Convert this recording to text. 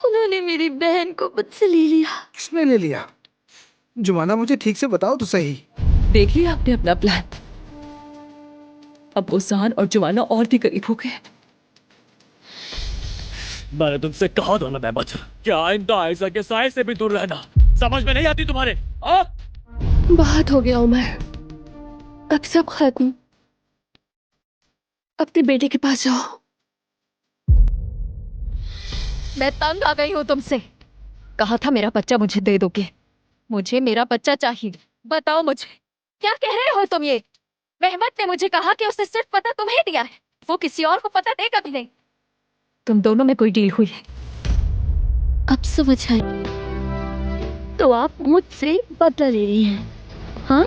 उन्होंने मेरी बहन को मुझसे ले लिया। किसने ले लिया? जुमाना, मुझे ठीक से बताओ तो सही। देख लिया आपने अपना प्लान। अब उसान और जुमाना और भी करीब हो गए। मैंने तुमसे कहा था ना मेहमत, क्या आइंदा आयशा के साय से भी दूर रहना। समझ में नहीं आती तुम्हारे? बहुत हो गया उमर, अब सब खत्म। अपने बेटे के पास जाओ। मैं तंग आ गई हूँ तुमसे। कहा था मेरा बच्चा मुझे दे दोगे। मुझे मेरा बच्चा चाहिए। बताओ मुझे, क्या कह रहे हो तुम ये? मेहमत ने मुझे कहा कि उसने सिर्फ पता तुम्हें दिया है, वो किसी और को पता देगा भी नहीं। तुम दोनों में कोई डील हुई है। अब समझ आई। तो आप मुझसे बदला ले रही हैं, हाँ?